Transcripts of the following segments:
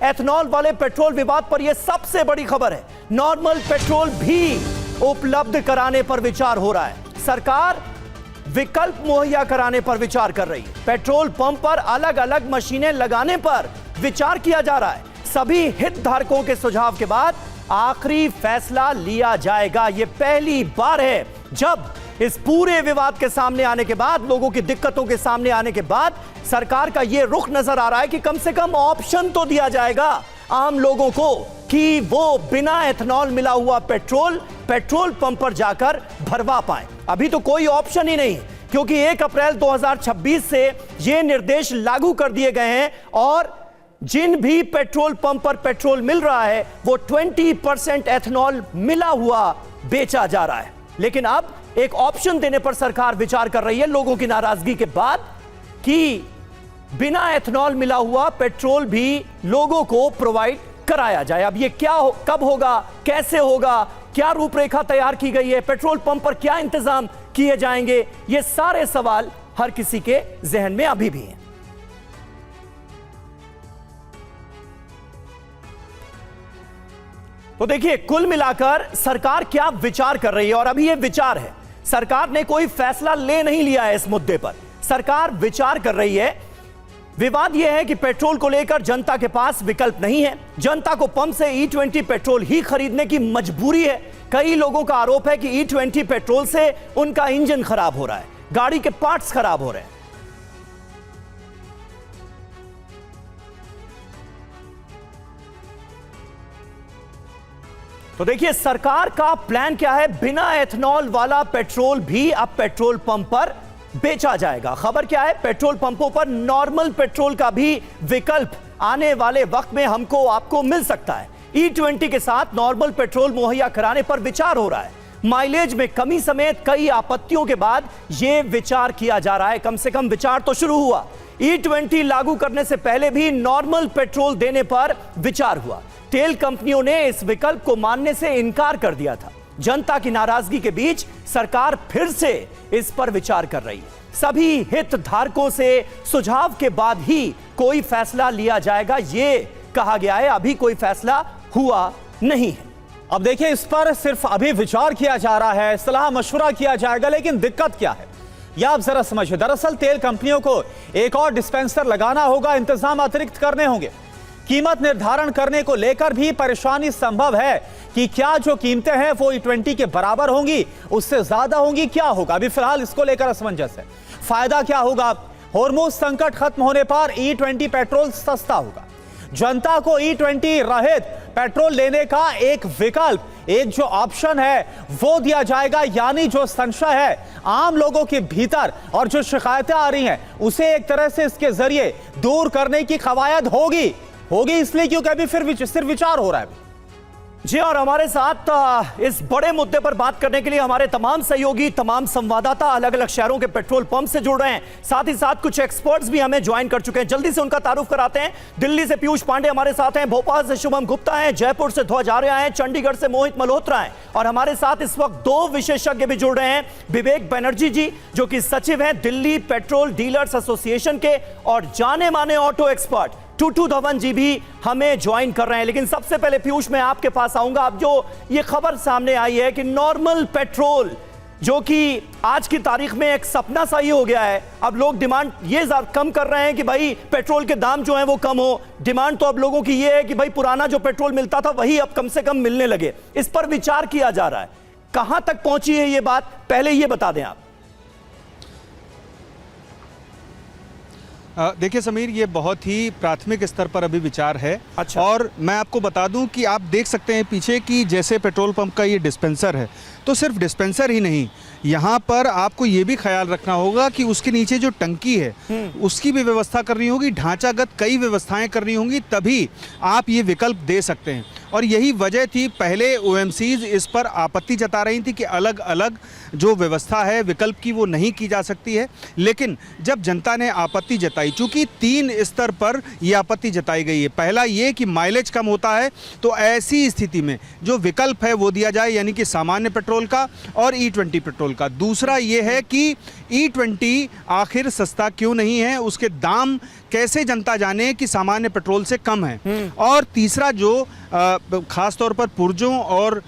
Ethanol वाले petrol विवाद पर यह सबसे बड़ी खबर है। नॉर्मल पेट्रोल भी उपलब्ध कराने पर विचार हो रहा है। सरकार विकल्प मुहैया कराने पर विचार कर रही है। पेट्रोल पंप पर अलग अलग मशीनें लगाने पर विचार किया जा रहा है। सभी हितधारकों के सुझाव के बाद आखिरी फैसला लिया जाएगा। यह पहली बार है जब इस पूरे विवाद के सामने आने के बाद, लोगों की दिक्कतों के सामने आने के बाद सरकार का यह रुख नजर आ रहा है कि कम से कम ऑप्शन तो दिया जाएगा आम लोगों को कि वो बिना एथेनॉल मिला हुआ पेट्रोल पंप पर जाकर भरवा पाए। अभी तो कोई ऑप्शन ही नहीं, क्योंकि 1 अप्रैल 2026 से ये निर्देश लागू कर दिए गए हैं और जिन भी पेट्रोल पंप पर पेट्रोल मिल रहा है वो 20% एथेनॉल मिला हुआ बेचा जा रहा है। लेकिन अब एक ऑप्शन देने पर सरकार विचार कर रही है लोगों की नाराजगी के बाद कि बिना एथेनॉल मिला हुआ पेट्रोल भी लोगों को प्रोवाइड कराया जाए। अब ये कब होगा, कैसे होगा, क्या रूपरेखा तैयार की गई है, पेट्रोल पंप पर क्या इंतजाम किए जाएंगे, ये सारे सवाल हर किसी के जहन में अभी भी हैं। तो देखिए, कुल मिलाकर सरकार क्या विचार कर रही है, और अभी ये विचार है, सरकार ने कोई फैसला ले नहीं लिया है इस मुद्दे पर। सरकार विचार कर रही है। विवाद यह है कि पेट्रोल को लेकर जनता के पास विकल्प नहीं है। जनता को पंप से E20 पेट्रोल ही खरीदने की मजबूरी है। कई लोगों का आरोप है कि E20 पेट्रोल से उनका इंजन खराब हो रहा है, गाड़ी के पार्ट्स खराब हो रहे हैं। तो देखिए, सरकार का प्लान क्या है। बिना एथेनॉल वाला पेट्रोल भी अब पेट्रोल पंप पर बेचा जाएगा। खबर क्या है, पेट्रोल पंपों पर नॉर्मल पेट्रोल का भी विकल्प आने वाले वक्त में हमको आपको मिल सकता है। E20 के साथ नॉर्मल पेट्रोल मुहैया कराने पर विचार हो रहा है। माइलेज में कमी समेत कई आपत्तियों के बाद यह विचार किया जा रहा है। कम से कम विचार तो शुरू हुआ। E20 लागू करने से पहले भी नॉर्मल पेट्रोल देने पर विचार हुआ। तेल कंपनियों ने इस विकल्प को मानने से इनकार कर दिया था। जनता की नाराजगी के बीच सरकार फिर से इस पर विचार कर रही है। सभी हितधारकों से सुझाव के बाद ही कोई फैसला लिया जाएगा, यह कहा गया है। अभी कोई फैसला हुआ नहीं है। अब देखिए, इस पर सिर्फ अभी विचार किया जा रहा है, सलाह मशवरा किया जाएगा, लेकिन दिक्कत क्या है यह आप जरा समझिए। दरअसल तेल कंपनियों को एक और डिस्पेंसर लगाना होगा, इंतजाम अतिरिक्त करने होंगे। कीमत निर्धारण करने को लेकर भी परेशानी संभव है कि क्या जो कीमतें हैं वो E20 के बराबर होंगी, उससे ज्यादा होंगी, क्या होगा। अभी फिलहाल इसको लेकर असमंजस है। फायदा क्या होगा, होर्मुज संकट खत्म होने पर E20 पेट्रोल सस्ता होगा। जनता को E20 रहित पेट्रोल लेने का एक विकल्प, एक जो ऑप्शन है वो दिया जाएगा। यानी जो संशय है आम लोगों के भीतर और जो शिकायतें आ रही हैं उसे एक तरह से इसके जरिए दूर करने की कवायद होगी इसलिए क्योंकि अभी फिर सिर्फ विचार हो रहा है। जी, और हमारे साथ इस बड़े मुद्दे पर बात करने के लिए हमारे तमाम सहयोगी, तमाम संवाददाता अलग अलग शहरों के पेट्रोल पंप से जुड़ रहे हैं। साथ ही साथ कुछ एक्सपर्ट्स भी हमें ज्वाइन कर चुके हैं। जल्दी से उनका तारुफ कराते हैं। दिल्ली से पीयूष पांडे हमारे साथ हैं, भोपाल से शुभम गुप्ता हैं, जयपुर से ध्वज आर्या हैं, चंडीगढ़ से मोहित मल्होत्रा हैं, और हमारे साथ इस वक्त 2 विशेषज्ञ भी जुड़ रहे हैं। विवेक बनर्जी जी, जो कि सचिव हैं दिल्ली पेट्रोल डीलर्स एसोसिएशन के, और जाने माने ऑटो एक्सपर्ट टूटू धवन जी भी हमें ज्वाइन कर रहे हैं। लेकिन सबसे पहले पीयूष, मैं आपके पास आऊंगा। अब जो ये खबर सामने आई है कि नॉर्मल पेट्रोल, जो कि आज की तारीख में एक सपना सा ही हो गया है, अब लोग डिमांड ये कम कर रहे हैं कि भाई पेट्रोल के दाम जो हैं वो कम हो। डिमांड तो अब लोगों की ये है कि भाई पुराना जो पेट्रोल मिलता था वही अब कम से कम मिलने लगे। इस पर विचार किया जा रहा है। कहां तक पहुंची है ये बात, पहले ये बता दें आप। देखिए समीर, ये बहुत ही प्राथमिक स्तर पर अभी विचार है। अच्छा। और मैं आपको बता दूं कि आप देख सकते हैं पीछे कि जैसे पेट्रोल पंप का ये डिस्पेंसर है, तो सिर्फ डिस्पेंसर ही नहीं, यहाँ पर आपको ये भी ख्याल रखना होगा कि उसके नीचे जो टंकी है उसकी भी व्यवस्था करनी होगी, ढांचागत कई व्यवस्थाएं करनी होंगी, तभी आप ये विकल्प दे सकते हैं। और यही वजह थी, पहले ओएमसीज इस पर आपत्ति जता रही थी कि अलग अलग जो व्यवस्था है विकल्प की वो नहीं की जा सकती है। लेकिन जब जनता ने आपत्ति जताई, चूंकि 3 स्तर पर यह आपत्ति जताई गई है। पहला ये कि माइलेज कम होता है, तो ऐसी स्थिति में जो विकल्प है वो दिया जाए, यानी कि सामान्य पेट्रोल का और E20 पेट्रोल का। दूसरा ये है कि E20 आखिर सस्ता क्यों नहीं है, उसके दाम कैसे जनता जाने कि सामान्य पेट्रोल से कम है। और तीसरा जो खास तौर पर पुर्जों और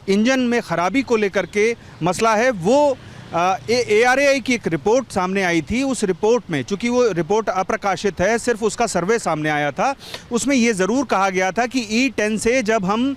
इंजन में खराबी को लेकर के मसला है, वो ARAI की एक रिपोर्ट सामने आई थी। उस रिपोर्ट में, चूंकि वो रिपोर्ट अप्रकाशित है, सिर्फ उसका सर्वे सामने आया था, उसमें ये ज़रूर कहा गया था कि E10 से जब हम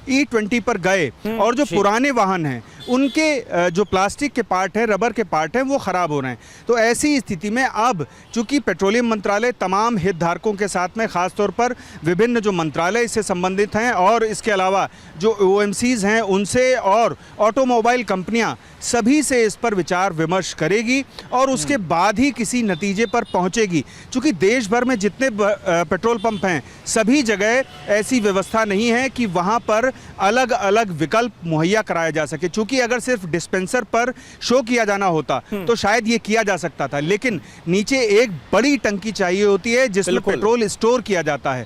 E20 पर गए और जो पुराने वाहन हैं उनके जो प्लास्टिक के पार्ट हैं, रबर के पार्ट हैं, वो ख़राब हो रहे हैं। तो ऐसी स्थिति में अब चूंकि पेट्रोलियम मंत्रालय तमाम हितधारकों के साथ में, ख़ास तौर पर विभिन्न जो मंत्रालय इससे संबंधित हैं और इसके अलावा जो OMCs हैं उनसे और ऑटोमोबाइल कंपनियां सभी से इस पर विचार विमर्श करेगी और उसके बाद ही किसी नतीजे पर पहुंचेगी। चूँकि देश भर में जितने पेट्रोल पंप हैं सभी जगह ऐसी व्यवस्था नहीं है कि वहाँ पर अलग अलग विकल्प मुहैया कराया जा सके। चूँकि अगर सिर्फ डिस्पेंसर पर शो किया जाना होता तो शायद ये किया जा सकता था, लेकिन नीचे एक बड़ी टंकी चाहिए होती है जिसमें पेट्रोल स्टोर किया जाता है।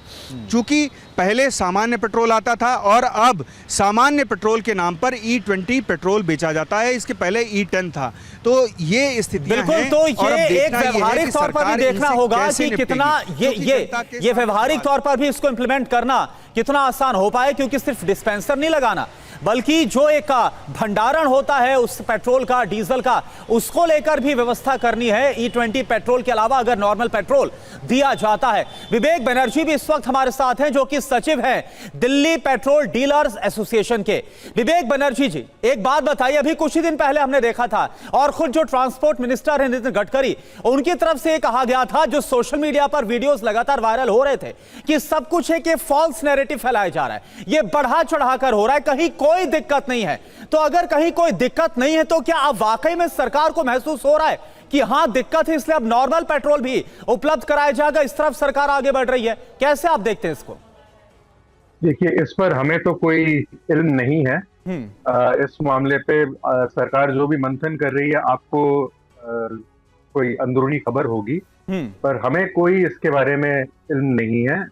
चूँकि पहले सामान्य पेट्रोल आता था और अब सामान्य पेट्रोल के नाम पर E20 पेट्रोल बेचा जाता है, इसके पहले E10 था। तो ये स्थितियां बिल्कुल हैं। तो ये एक व्यवहारिक तौर पर भी देखना होगा कि कितना ये व्यवहारिक तौर पर भी इसको इंप्लीमेंट करना कितना आसान हो पाए, क्योंकि सिर्फ डिस्पेंसर नहीं लगाना बल्कि जो एक भंडारण होता है उस पेट्रोल का, डीजल का, उसको लेकर भी व्यवस्था करनी है। E20 पेट्रोल के अलावा अगर नॉर्मल पेट्रोल दिया जाता है। विवेक बनर्जी भी इस वक्त हमारे साथ हैं, जो कि सचिव हैं दिल्ली पेट्रोल डीलर्स एसोसिएशन के। विवेक बनर्जी जी, एक बात बताइए, अभी कुछ ही दिन पहले हमने देखा था और खुद जो ट्रांसपोर्ट मिनिस्टर है नितिन गडकरी, उनकी तरफ से कहा गया था, जो सोशल मीडिया पर वीडियोस लगातार वायरल हो रहे थे, कि सब कुछ है कि फॉल्स नैरेटिव फैलाया जा रहा है, ये बढ़ा चढ़ाकर हो रहा है, कहीं कोई दिक्कत नहीं है। तो अगर कहीं कोई दिक्कत नहीं है तो क्या अब वाकई में सरकार को महसूस हो रहा है कि हां दिक्कत है, इसलिए अब नॉर्मल पेट्रोल भी उपलब्ध कराया जाएगा? इस तरफ सरकार आगे बढ़ रही है, कैसे आप देखते हैं इसको? देखिए, इस पर हमें तो कोई इल्म नहीं है। इस मामले पे सरकार जो भी मंथन कर रही है, आपको कोई अंदरूनी खबर होगी, पर हमें कोई इसके बारे में इल्म नहीं है।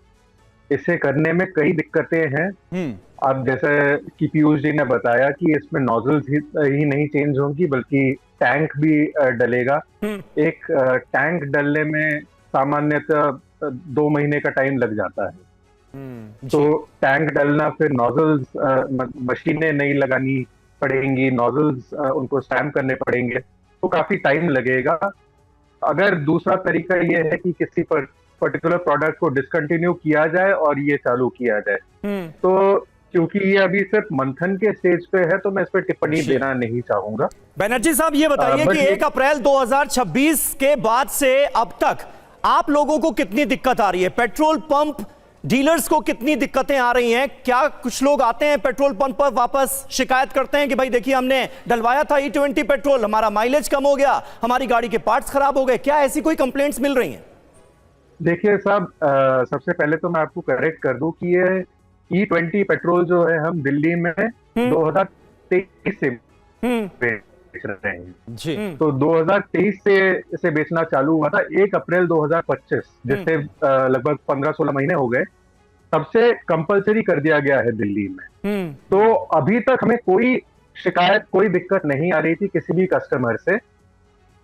इसे करने में कई दिक्कतें हैं। आप जैसे कि पीयूष जी ने बताया कि इसमें नोजल्स ही नहीं चेंज होंगी, बल्कि टैंक भी डलेगा। एक टैंक डलने में सामान्यतः 2 महीने का टाइम लग जाता है। तो टैंक डलना, फिर नोजल्स, मशीनें नहीं लगानी पड़ेंगी, नोजल्स उनको स्टैम्प करने पड़ेंगे, तो काफी टाइम लगेगा। अगर दूसरा तरीका ये है कि किसी पर्टिकुलर प्रोडक्ट को डिसकंटिन्यू किया जाए और ये चालू किया जाए, तो क्योंकि ये अभी सिर्फ मंथन के स्टेज पे है, तो मैं इस पर टिप्पणी देना नहीं चाहूंगा। बनर्जी साहब, ये बताइए कि 1 अप्रैल 2026 के बाद से अब तक आप लोगों को कितनी दिक्कत आ रही है? पेट्रोल पंप डीलर्स को कितनी दिक्कतें आ रही हैं? क्या कुछ लोग आते हैं पेट्रोल पंप पर वापस शिकायत करते हैं कि भाई देखिए, हमने डलवाया था E20 पेट्रोल, हमारा माइलेज कम हो गया, हमारी गाड़ी के पार्ट्स खराब हो गए? क्या ऐसी कोई कंप्लेंट्स मिल रही हैं? देखिए साहब, सबसे पहले तो मैं आपको करेक्ट कर दूं कि ये E20 पेट्रोल जो है हम दिल्ली में 2023 से बेच रहे हैं जी। तो 2023 से इसे बेचना चालू हुआ था। 1 अप्रैल 2025, जिससे लगभग 15-16 महीने हो गए, तब से कंपलसरी कर दिया गया है दिल्ली में। तो अभी तक हमें कोई शिकायत, कोई दिक्कत नहीं आ रही थी किसी भी कस्टमर से।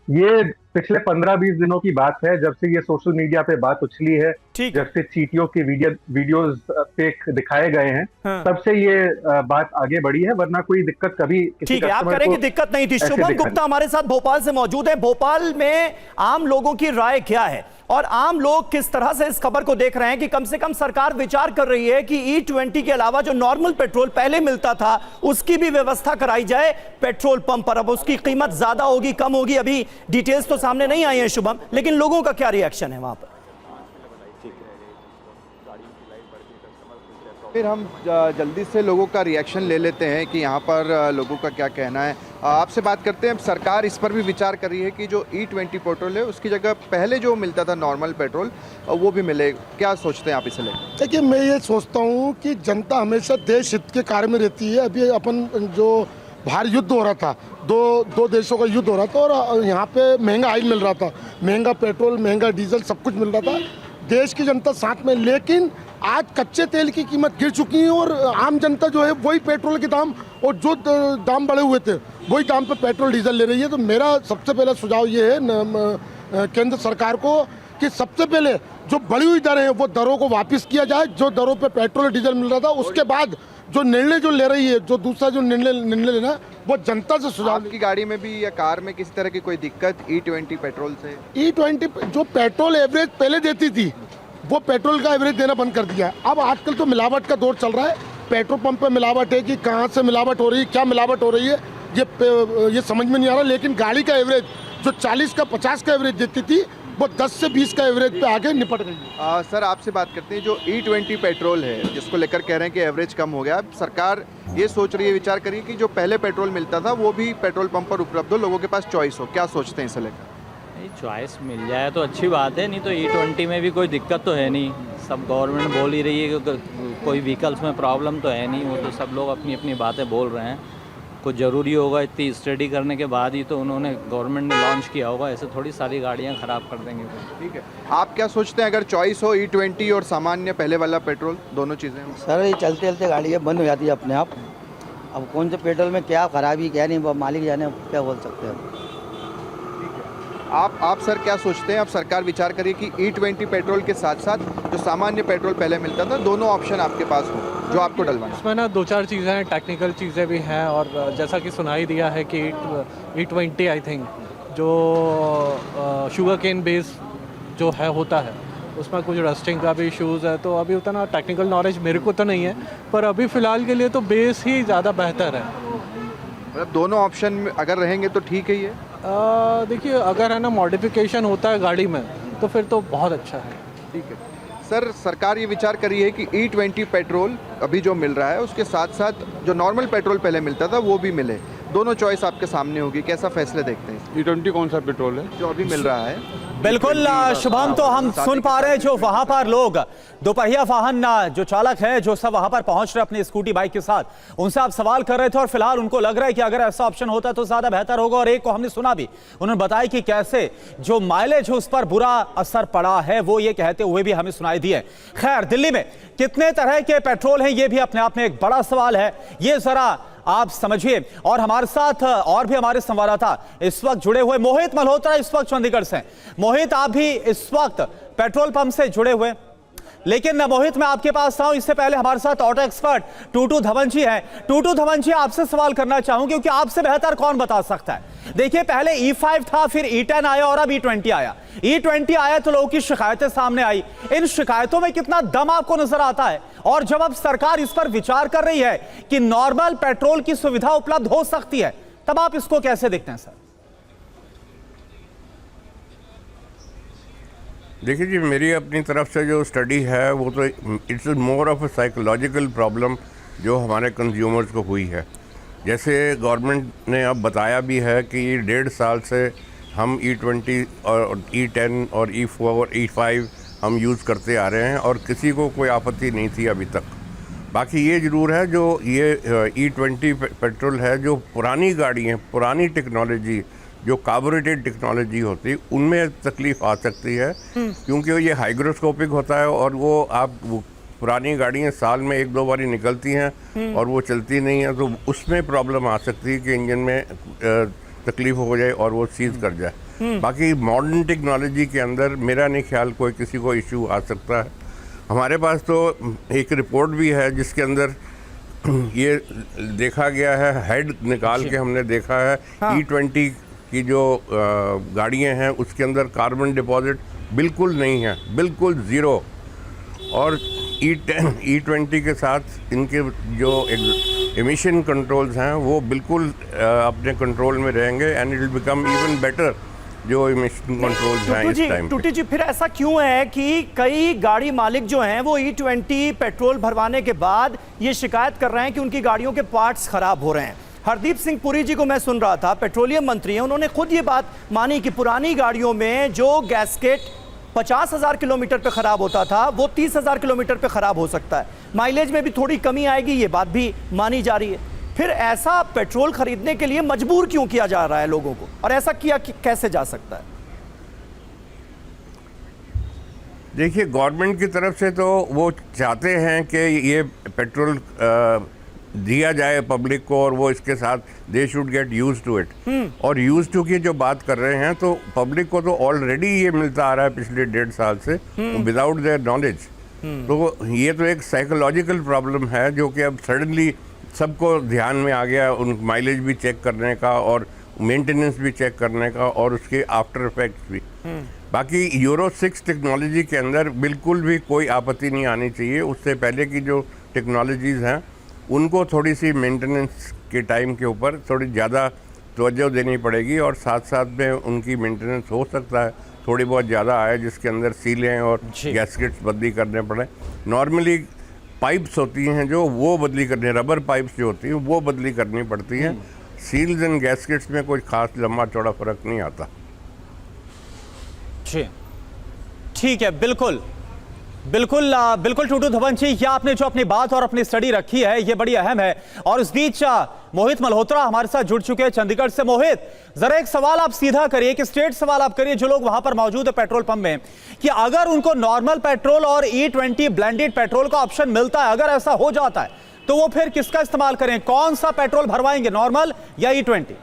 ये पिछले 15-20 दिनों की बात है, जब से ये सोशल मीडिया पे बात उछली है, जब से चीटियों के वीडियोस फेक दिखाए गए हैं, तब से ये बात आगे बढ़ी है, वरना कोई दिक्कत कभी ठीक है, आप कह रहे हैं कि दिक्कत नहीं थी। शुभम गुप्ता हमारे साथ भोपाल से मौजूद है। भोपाल में आम लोगों की राय क्या है और आम लोग किस तरह से इस खबर को देख रहे हैं कि कम से कम सरकार विचार कर रही है कि E20 के अलावा जो नॉर्मल पेट्रोल पहले मिलता था उसकी भी व्यवस्था कराई जाए पेट्रोल पंप पर? अब उसकी कीमत ज्यादा होगी, कम होगी, अभी डिटेल्स तो सामने नहीं आई है शुभम, लेकिन लोगों का क्या रिएक्शन है वहां पर? फिर हम जल्दी से लोगों का रिएक्शन ले लेते हैं कि यहाँ पर लोगों का क्या कहना है। आपसे बात करते हैं, सरकार इस पर भी विचार कर रही है कि जो E20 पेट्रोल है उसकी जगह पहले जो मिलता था नॉर्मल पेट्रोल वो भी मिले। क्या सोचते हैं आप इसे लेकर? देखिए, मैं ये सोचता हूँ कि जनता हमेशा देश हित के कार्य में रहती है। अभी अपन जो बाहर युद्ध हो रहा था, दो देशों का युद्ध हो रहा था और यहाँ पे महंगा ऑयल मिल रहा था, महंगा पेट्रोल, महंगा डीजल, सब कुछ मिल रहा था, देश की जनता साथ में। लेकिन आज कच्चे तेल की कीमत गिर चुकी है और आम जनता जो है वही पेट्रोल के दाम और जो दाम बढ़े हुए थे वही दाम पे पेट्रोल डीजल ले रही है। तो मेरा सबसे पहला सुझाव ये है केंद्र सरकार को कि सबसे पहले जो बढ़ी हुई दरें हैं वो दरों को वापस किया जाए। जो दरों पे पेट्रोल और डीजल मिल रहा था उसके बाद जो निर्णय जो ले रही है, जो दूसरा जो निर्णय लेना है वो जनता से सुझाव। आपकी गाड़ी में भी या कार में किसी तरह की कोई दिक्कत E20 पेट्रोल से? E20 जो पेट्रोल एवरेज पहले देती थी वो पेट्रोल का एवरेज देना बंद कर दिया है। अब आजकल तो मिलावट का दौर चल रहा है, पेट्रोल पंप पे मिलावट है कि कहाँ से मिलावट हो रही है, क्या मिलावट हो रही है ये समझ में नहीं आ रहा। लेकिन गाड़ी का एवरेज जो 40 का 50 का एवरेज देती थी वो 10 से 20 का एवरेज पे आगे निपट गई है। सर, आपसे बात करते हैं, जो E20 पेट्रोल है जिसको लेकर कह रहे हैं कि एवरेज कम हो गया, अब सरकार ये सोच रही है, विचार करिए कि जो पहले पेट्रोल मिलता था वो भी पेट्रोल पंप पर उपलब्ध हो, लोगों के पास चॉइस हो। क्या सोचते हैं इसे लेकर? चॉइस मिल जाए तो अच्छी बात है, नहीं तो E20 में भी कोई दिक्कत तो है नहीं। सब गवर्नमेंट बोल ही रही है कि कोई व्हीकल्स में प्रॉब्लम तो है नहीं, वो तो सब लोग अपनी अपनी बातें बोल रहे हैं। कुछ ज़रूरी होगा, इतनी स्टडी करने के बाद ही तो उन्होंने गवर्नमेंट ने लॉन्च किया होगा, ऐसे थोड़ी सारी गाड़ियाँ ख़राब कर देंगे। ठीक है, आप क्या सोचते हैं अगर चॉइस हो E20 और सामान्य पहले वाला पेट्रोल, दोनों चीज़ें? सर, ये चलते चलते गाड़ियाँ बंद हो जाती है अपने आप। अब कौन से पेट्रोल में क्या खराबी क्या नहीं, मालिक जाने, क्या बोल सकते हैं। आप सर क्या सोचते हैं? अब सरकार विचार करिए कि E20 पेट्रोल के साथ साथ जो सामान्य पेट्रोल पहले मिलता था, दोनों ऑप्शन आपके पास हो जो आपको डलवाना। इसमें ना 2-4 चीज़ें हैं, टेक्निकल चीज़ें भी हैं और जैसा कि सुनाई दिया है कि E20 आई थिंक जो शुगर केन बेस जो है होता है उसमें कुछ रस्टिंग का भी इश्यूज़ है। तो अभी उतना टेक्निकल नॉलेज मेरे को तो नहीं है, पर अभी फ़िलहाल के लिए तो बेस ही ज़्यादा बेहतर है। मतलब दोनों ऑप्शन अगर रहेंगे तो ठीक है। ये देखिए, अगर है ना मॉडिफिकेशन होता है गाड़ी में तो फिर तो बहुत अच्छा है। ठीक है सर, सरकार ये विचार करी है कि E20 पेट्रोल अभी जो मिल रहा है उसके साथ साथ जो नॉर्मल पेट्रोल पहले मिलता था वो भी मिले, दोनों चॉइस आपके सामने होगी। कैसा फैसले देखते हैं? E20 कौन सा पेट्रोल है जो अभी मिल रहा है? बिल्कुल शुभम, तो हम सुन पा रहे हैं जो वहां पर लोग दोपहिया वाहन जो चालक हैं जो सब वहां पर पहुंच रहे अपनी स्कूटी बाइक के साथ, उनसे आप सवाल कर रहे थे और फिलहाल उनको लग रहा है कि अगर ऐसा ऑप्शन होता तो ज्यादा बेहतर होगा। और एक को हमने सुना भी, उन्होंने बताया कि कैसे जो माइलेज उस पर बुरा असर पड़ा है, वो ये कहते हुए भी हमें सुनाई दिए। खैर, दिल्ली में कितने तरह के पेट्रोल हैं ये भी अपने आप में एक बड़ा सवाल है, ये जरा आप समझिए। और हमारे साथ और भी हमारे संवाददाता इस वक्त जुड़े हुए, मोहित मल्होत्रा इस वक्त चंडीगढ़ से। मोहित, आप भी इस वक्त पेट्रोल पंप से जुड़े हुए, लेकिन मोहित मैं आपके पास आऊं इससे पहले हमारे साथ ऑटो एक्सपर्ट टूटू धवन जी हैं। टूटू धवन जी, आपसे सवाल करना चाहूंगा क्योंकि आपसे बेहतर कौन बता सकता है। देखिए, पहले E5 था, फिर E10 आया और अब E20 आया। E20 आया तो लोगों की शिकायतें सामने आई, इन शिकायतों में कितना दम आपको नजर आता है? और जब अब सरकार इस पर विचार कर रही है कि नॉर्मल पेट्रोल की सुविधा उपलब्ध हो सकती है, तब आप इसको कैसे देखते हैं सर? देखिए जी, मेरी अपनी तरफ से जो स्टडी है वो तो it's more of a psychological problem जो हमारे कंज्यूमर्स को हुई है। जैसे गवर्नमेंट ने अब बताया भी है कि 1.5 साल से हम E20 और E10 और E4 और E5 हम यूज़ करते आ रहे हैं और किसी को कोई आपत्ति नहीं थी अभी तक। बाकी ये ज़रूर है जो ये E20 पेट्रोल है, जो पुरानी गाड़ी हैं, पुरानी टेक्नोलॉजी जो कार्बोरेटेड टेक्नोलॉजी होती है उनमें तकलीफ आ सकती है, क्योंकि ये हाइग्रोस्कोपिक होता है और वो पुरानी गाड़ियाँ साल में 1-2 बारी निकलती हैं और वो चलती नहीं है, तो उसमें प्रॉब्लम आ सकती है कि इंजन में तकलीफ हो जाए और वो सीज कर जाए। बाकी मॉडर्न टेक्नोलॉजी के अंदर मेरा नहीं ख्याल कोई किसी को इशू आ सकता है। हमारे पास तो एक रिपोर्ट भी है जिसके अंदर ये देखा गया है, हेड निकाल के हमने देखा है। E20 की जो गाड़ियाँ हैं उसके अंदर कार्बन डिपॉजिट बिल्कुल नहीं है, बिल्कुल ज़ीरो। और E20 के साथ इनके जो एमिशन कंट्रोल्स हैं वो बिल्कुल अपने कंट्रोल में रहेंगे and it will become even better जो इमिशन कंट्रोल्स हैं इस टाइम पे। टूटी जी, फिर ऐसा क्यों है कि कई गाड़ी मालिक जो हैं वो E20 पेट्रोल भरवाने के बाद ये शिकायत कर रहे हैं कि उनकी गाड़ियों के पार्ट्स खराब हो रहे हैं? हरदीप सिंह पुरी जी को मैं सुन रहा था, पेट्रोलियम मंत्री हैं, उन्होंने खुद ये बात मानी कि पुरानी गाड़ियों में जो गैस्केट 50,000 किलोमीटर पे खराब होता था वो 30,000 किलोमीटर पे खराब हो सकता है, माइलेज में भी थोड़ी कमी आएगी, ये बात भी मानी जा रही है। फिर ऐसा पेट्रोल खरीदने के लिए मजबूर क्यों किया जा रहा है लोगों को, और ऐसा किया कि कैसे जा सकता है? देखिए, गवर्नमेंट की तरफ से तो वो चाहते हैं कि ये पेट्रोल दिया जाए पब्लिक को और वो इसके साथ they should get use to it. और यूज टू की जो बात कर रहे हैं तो पब्लिक को तो ऑलरेडी ये मिलता आ रहा है पिछले 1.5 साल से विदाउट देयर नॉलेज। तो ये तो एक साइकोलॉजिकल प्रॉब्लम है जो कि अब सडनली सबको ध्यान में आ गया, उन माइलेज भी चेक करने का और मेंटेनेंस भी चेक करने का और उसके आफ्टर इफेक्ट्स भी। बाकी यूरो 6 टेक्नोलॉजी के अंदर बिल्कुल भी कोई आपत्ति नहीं आनी चाहिए। उससे पहले की जो टेक्नोलॉजीज़ हैं उनको थोड़ी सी मेंटेनेंस के टाइम के ऊपर थोड़ी ज़्यादा तवज्जो देनी पड़ेगी और साथ साथ में उनकी मेंटेनेंस हो सकता है थोड़ी बहुत ज़्यादा आए, जिसके अंदर सीलें और गैस्केट्स बदली करने पड़े। नॉर्मली पाइप्स होती हैं जो वो बदली करनी, रबर पाइप्स जो होती हैं वो बदली करनी पड़ती हैं। सील्स एंड गैस्केट्स में कोई खास लंबा चौड़ा फर्क नहीं आता। जी ठीक है, बिल्कुल बिल्कुल बिल्कुल टूटू धवन जी, ये आपने जो अपनी बात और अपनी स्टडी रखी है ये बड़ी अहम है। और इस बीच मोहित मल्होत्रा हमारे साथ जुड़ चुके हैं चंडीगढ़ से। मोहित, जरा एक सवाल आप सीधा करिए, एक स्ट्रेट सवाल आप करिए जो लोग वहां पर मौजूद है पेट्रोल पंप में, कि अगर उनको नॉर्मल पेट्रोल और E20 ब्लेंडेड पेट्रोल का ऑप्शन मिलता है, अगर ऐसा हो जाता है तो वो फिर किसका इस्तेमाल करें? कौन सा पेट्रोल भरवाएंगे, नॉर्मल या E20?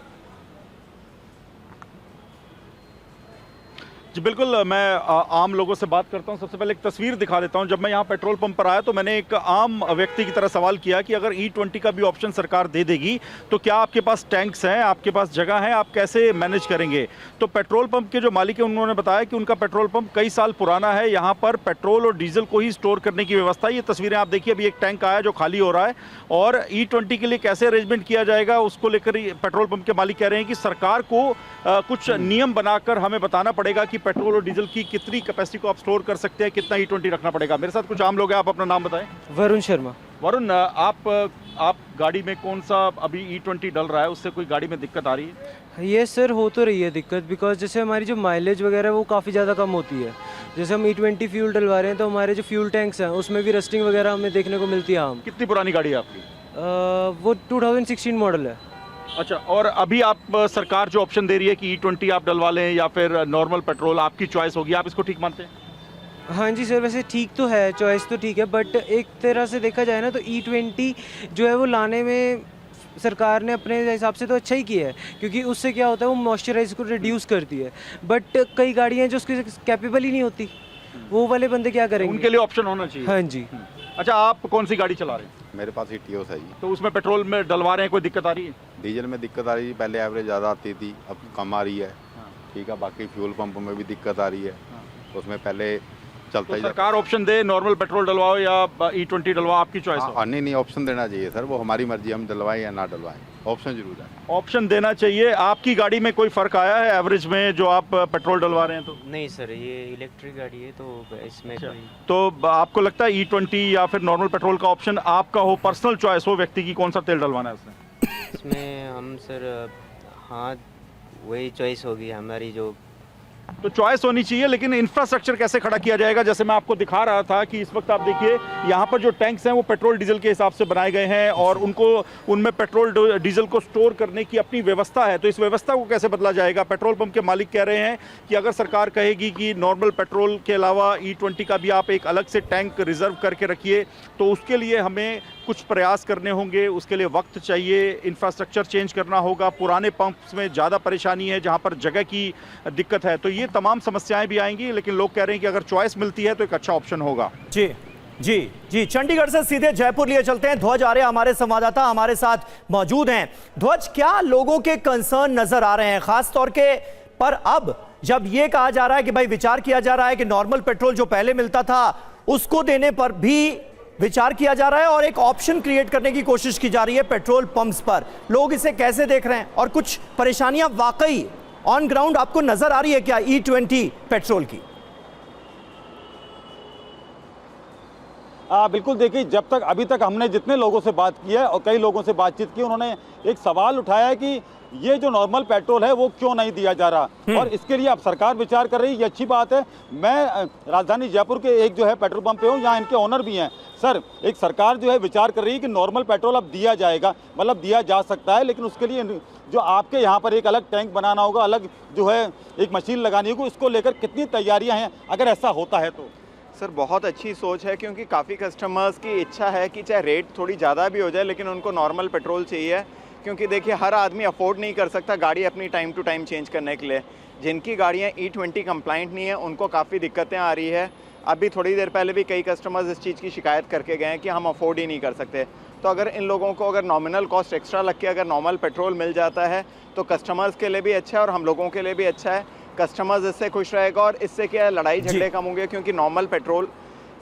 जी बिल्कुल, मैं आम लोगों से बात करता हूं। सबसे पहले एक तस्वीर दिखा देता हूं। जब मैं यहां पेट्रोल पंप पर आया तो मैंने एक आम व्यक्ति की तरह सवाल किया कि अगर E20 का भी ऑप्शन सरकार दे देगी तो क्या आपके पास टैंक्स हैं, आपके पास जगह है, आप कैसे मैनेज करेंगे? तो पेट्रोल पंप के जो मालिक हैं उन्होंने बताया कि उनका पेट्रोल पंप कई साल पुराना है, यहाँ पर पेट्रोल और डीजल को ही स्टोर करने की व्यवस्था है। ये तस्वीरें आप देखिए, अभी एक टैंक आया जो खाली हो रहा है और E20 के लिए कैसे अरेंजमेंट किया जाएगा उसको लेकर पेट्रोल पंप के मालिक कह रहे हैं कि सरकार को कुछ नियम बनाकर हमें बताना पड़ेगा कि पेट्रोल और डीजल की कितनी कैपेसिटी को आप स्टोर कर सकते हैं, कितना E20 रखना पड़ेगा। मेरे साथ कुछ आम लोग हैं, आप अपना नाम बताएं। वरुण शर्मा। वरुण, आप गाड़ी में कौन सा अभी E20 डल रहा है, उससे कोई गाड़ी में दिक्कत आ रही है? ये सर हो तो रही है दिक्कत, बिकॉज जैसे हमारी जो माइलेज वगैरह वो काफ़ी ज़्यादा कम होती है। जैसे हम E20 फ्यूल डलवा रहे हैं तो हमारे जो फ्यूल टैंक्स हैं उसमें भी रस्टिंग वगैरह हमें देखने को मिलती है। हम कितनी पुरानी गाड़ी है आपकी? वो 2016 मॉडल है। अच्छा, और अभी आप सरकार जो ऑप्शन दे रही है कि E20 आप डलवा लें या फिर नॉर्मल पेट्रोल, आपकी चॉइस होगी, आप इसको ठीक मानते हैं? हाँ जी सर, वैसे ठीक तो है, चॉइस तो ठीक है, बट एक तरह से देखा जाए ना तो E20 जो है वो लाने में सरकार ने अपने हिसाब से तो अच्छा ही किया है, क्योंकि उससे क्या होता है वो मॉइस्चराइज को रिड्यूस करती है। बट कई गाड़ियाँ जो उसके कैपेबल ही नहीं होती, वो वाले बंदे क्या करेंगे? उनके लिए ऑप्शन होना चाहिए। हाँ जी। अच्छा, आप कौन सी गाड़ी चला रहे हैं? मेरे पास ईटियोस है जी। तो उसमें पेट्रोल में डलवा रहे हैं, कोई दिक्कत आ रही है? डीजल में दिक्कत आ रही है, पहले एवरेज ज़्यादा आती थी, अब कम आ रही है। ठीक है, बाकी फ्यूल पंप में भी दिक्कत आ रही है, उसमें पहले चलता ही। सरकार ऑप्शन दे, नॉर्मल पेट्रोल डलवाओ या E20 डलवाओ, आपकी चॉइस है। नहीं, ऑप्शन देना चाहिए सर, वो हमारी मर्जी, हम डलवाएं या ना डलवाएं, ऑप्शन जरूर है। ऑप्शन देना चाहिए। आपकी गाड़ी में कोई फ़र्क आया है एवरेज में जो आप पेट्रोल डलवा रहे हैं तो? नहीं सर, ये इलेक्ट्रिक गाड़ी है तो इसमें कोई। तो आपको लगता है E20 या फिर नॉर्मल पेट्रोल का ऑप्शन आपका हो, पर्सनल चॉइस हो व्यक्ति की, कौन सा तेल डलवाना है उसमें? इसमें हम सर, हाँ वही चॉइस होगी हमारी जो। तो चॉइस होनी चाहिए, लेकिन इंफ्रास्ट्रक्चर कैसे खड़ा किया जाएगा? जैसे मैं आपको दिखा रहा था कि इस वक्त आप देखिए यहाँ पर जो टैंक्स हैं वो पेट्रोल डीजल के हिसाब से बनाए गए हैं और उनमें पेट्रोल डीजल को स्टोर करने की अपनी व्यवस्था है। तो इस व्यवस्था को कैसे बदला जाएगा? पेट्रोल पंप के मालिक कह रहे हैं कि अगर सरकार कहेगी कि नॉर्मल पेट्रोल के अलावा E20 का भी आप एक अलग से टैंक रिजर्व करके रखिए, तो उसके लिए हमें कुछ प्रयास करने होंगे, उसके लिए वक्त चाहिए, इंफ्रास्ट्रक्चर चेंज करना होगा। पुराने पंप्स में ज़्यादा परेशानी है जहाँ पर जगह की दिक्कत है, तो ये तमाम समस्याएं भी आएंगी, लेकिन लोग कह रहे हैं कि अगर चॉइस मिलती है तो एक अच्छा ऑप्शन होगा। जी जी जी, चंडीगढ़ से सीधे जयपुर लिए चलते हैं। ध्वज आर्य हमारे संवाददाता हमारे साथ मौजूद हैं। ध्वज, क्या लोगों के कंसर्न नजर आ रहे हैं खास तौर के पर अब जब ये कहा जा रहा है कि भाई विचार किया जा रहा है कि नॉर्मल पेट्रोल जो पहले मिलता था उसको देने पर भी विचार किया जा रहा है और एक ऑप्शन क्रिएट करने की कोशिश की जा रही है पेट्रोल पंप्स पर? लोग इसे कैसे देख रहे हैं और कुछ परेशानियां वाकई ऑन ग्राउंड आपको नजर आ रही है क्या E20 पेट्रोल की? बिल्कुल, देखिए, जब तक अभी तक हमने जितने लोगों से बात की है और कई लोगों से बातचीत की, उन्होंने एक सवाल उठाया है कि ये जो नॉर्मल पेट्रोल है वो क्यों नहीं दिया जा रहा, और इसके लिए अब सरकार विचार कर रही है। ये अच्छी बात है। मैं राजधानी जयपुर के एक जो है पेट्रोल पंप पे हूँ, यहाँ इनके ओनर भी हैं। सर, एक सरकार जो है विचार कर रही है कि नॉर्मल पेट्रोल अब दिया जाएगा, मतलब दिया जा सकता है, लेकिन उसके लिए जो आपके यहाँ पर एक अलग टैंक बनाना होगा, अलग जो है एक मशीन लगानी होगी, उसको लेकर कितनी तैयारियाँ हैं अगर ऐसा होता है तो? सर, बहुत अच्छी सोच है, क्योंकि काफ़ी कस्टमर्स की इच्छा है कि चाहे रेट थोड़ी ज़्यादा भी हो जाए लेकिन उनको नॉर्मल पेट्रोल चाहिए, क्योंकि देखिए हर आदमी अफोर्ड नहीं कर सकता गाड़ी अपनी टाइम टू टाइम चेंज करने के लिए। जिनकी गाड़ियाँ E20 कंप्लाइंट नहीं है उनको काफ़ी दिक्कतें आ रही है। अभी थोड़ी देर पहले भी कई कस्टमर्स इस चीज़ की शिकायत करके गए हैं कि हम अफोर्ड ही नहीं कर सकते। तो अगर इन लोगों को अगर नॉमिनल कॉस्ट एक्स्ट्रा लग के अगर नॉर्मल पेट्रोल मिल जाता है तो कस्टमर्स के लिए भी अच्छा है और हम लोगों के लिए भी अच्छा है। कस्टमर्स इससे खुश रहेगा और इससे क्या है, लड़ाई झगड़े कम होंगे, क्योंकि नॉर्मल पेट्रोल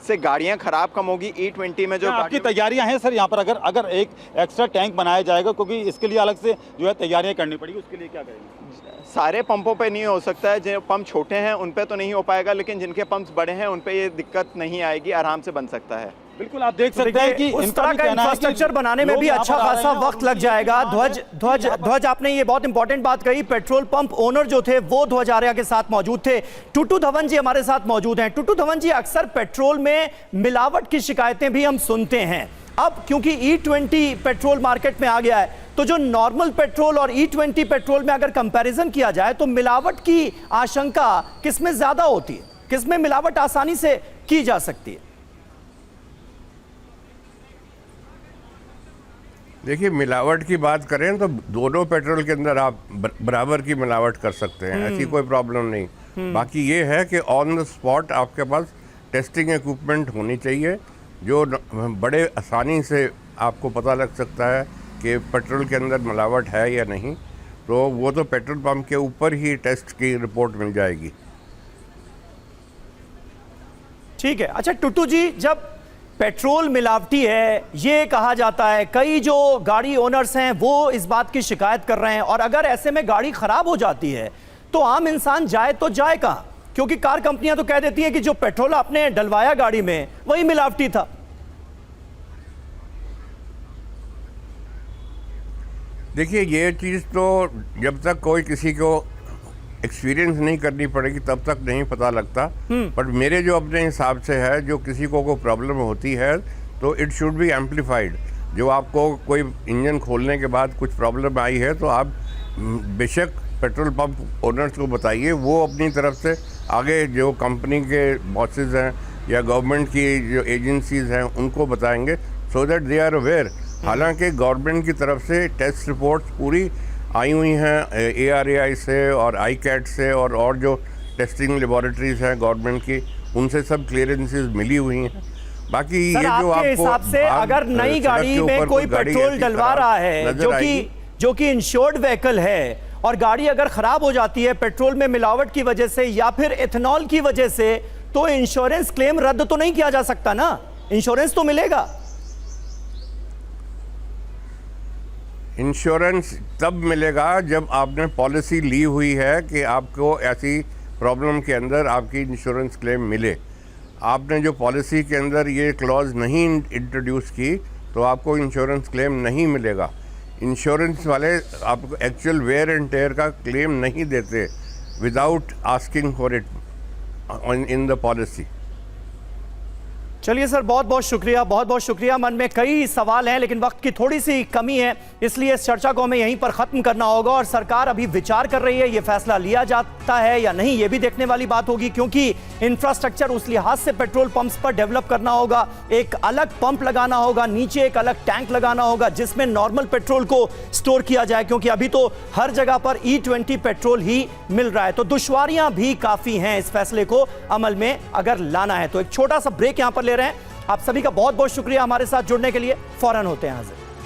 से गाड़ियां खराब कम होगी। E20 में जो आपकी तैयारियां हैं सर यहाँ पर, अगर एक एक्स्ट्रा टैंक बनाया जाएगा, क्योंकि इसके लिए अलग से जो है तैयारियां करनी पड़ेगी, उसके लिए क्या करेंगे? सारे पंपों पे नहीं हो सकता है, जो पंप छोटे हैं उन पे तो नहीं हो पाएगा, लेकिन जिनके पंप्स बड़े हैं उन पे ये दिक्कत नहीं आएगी, आराम से बन सकता है। बिल्कुल, आप देख सकते हैं कि उस तरह का इंफ्रास्ट्रक्चर बनाने में भी अच्छा खासा वक्त लग जाएगा। ध्वज आपने ये बहुत इंपॉर्टेंट बात कही। पेट्रोल पंप ओनर जो थे वो ध्वज आर्या के साथ मौजूद थे। टुटू धवन जी हमारे साथ मौजूद हैं। टुटू धवन जी, अक्सर पेट्रोल में मिलावट की शिकायतें भी हम सुनते हैं। अब क्योंकि E20 पेट्रोल मार्केट में आ गया है, तो जो नॉर्मल पेट्रोल और E20 पेट्रोल में अगर कंपैरिजन किया जाए तो मिलावट की आशंका किसमें ज्यादा होती है, किसमें मिलावट आसानी से की जा सकती है? देखिए, मिलावट की बात करें तो दोनों पेट्रोल के अंदर आप बराबर की मिलावट कर सकते हैं, ऐसी कोई प्रॉब्लम नहीं। बाकी ये है कि ऑन द स्पॉट आपके पास टेस्टिंग इक्विपमेंट होनी चाहिए, जो बड़े आसानी से आपको पता लग सकता है कि पेट्रोल के अंदर मिलावट है या नहीं। तो वो तो पेट्रोल पंप के ऊपर ही टेस्ट की रिपोर्ट मिल जाएगी। ठीक है। अच्छा टुटू जी, जब पेट्रोल मिलावटी है ये कहा जाता है, कई जो गाड़ी ओनर्स हैं वो इस बात की शिकायत कर रहे हैं, और अगर ऐसे में गाड़ी खराब हो जाती है तो आम इंसान जाए तो जाए कहां? क्योंकि कार कंपनियां तो कह देती हैं कि जो पेट्रोल आपने डलवाया गाड़ी में वही मिलावटी था। देखिए, ये चीज़ तो जब तक कोई किसी को एक्सपीरियंस नहीं करनी पड़ेगी तब तक नहीं पता लगता। बट मेरे जो अपने हिसाब से है, जो किसी को प्रॉब्लम होती है तो इट शुड बी एम्पलीफाइड। जो आपको कोई इंजन खोलने के बाद कुछ प्रॉब्लम आई है तो आप बेशक पेट्रोल पंप ओनर्स को बताइए, वो अपनी तरफ से आगे जो कंपनी के बॉसेस हैं या गवर्नमेंट की जो एजेंसीज हैं उनको बताएंगे, so that they are aware. हालांकि गवर्नमेंट की तरफ से टेस्ट रिपोर्ट्स पूरी आई हुई हैं ARAI से और ICAT से, और जो टेस्टिंग लेबोरेटरीज हैं गवर्नमेंट की, उनसे सब क्लियरेंसेस मिली हुई हैं। बाकी ये जो आपके हिसाब से अगर नई गाड़ी में कोई पेट्रोल डलवा रहा है जो कि इंश्योर्ड व्हीकल है, और गाड़ी अगर खराब हो जाती है पेट्रोल में मिलावट की वजह से या फिर एथेनॉल की वजह से, तो इंश्योरेंस क्लेम रद्द तो नहीं किया जा सकता ना? इंश्योरेंस तो मिलेगा। इंश्योरेंस तब मिलेगा जब आपने पॉलिसी ली हुई है कि आपको ऐसी प्रॉब्लम के अंदर आपकी इंश्योरेंस क्लेम मिले। आपने जो पॉलिसी के अंदर ये क्लॉज नहीं इंट्रोड्यूस की तो आपको इंश्योरेंस क्लेम नहीं मिलेगा। इंश्योरेंस वाले आपको एक्चुअल वेयर एंड टेयर का क्लेम नहीं देते without asking for it in the policy. चलिए सर, बहुत बहुत शुक्रिया। मन में कई सवाल हैं लेकिन वक्त की थोड़ी सी कमी है, इसलिए इस चर्चा को हमें यहीं पर खत्म करना होगा। और सरकार अभी विचार कर रही है, ये फैसला लिया जाता है या नहीं ये भी देखने वाली बात होगी, क्योंकि इंफ्रास्ट्रक्चर उस लिहाज से पेट्रोल पंप्स पर डेवलप करना होगा। एक अलग पंप लगाना होगा, नीचे एक अलग टैंक लगाना होगा जिसमें नॉर्मल पेट्रोल को स्टोर किया जाए, क्योंकि अभी तो हर जगह पर E20 पेट्रोल ही मिल रहा है। तो दुश्वारियां भी काफी हैं इस फैसले को अमल में अगर लाना है। तो एक छोटा सा ब्रेक यहां पर ले रहे हैं। आप सभी का बहुत बहुत शुक्रिया हमारे साथ जुड़ने के लिए। फौरन होते हैं हाजिर।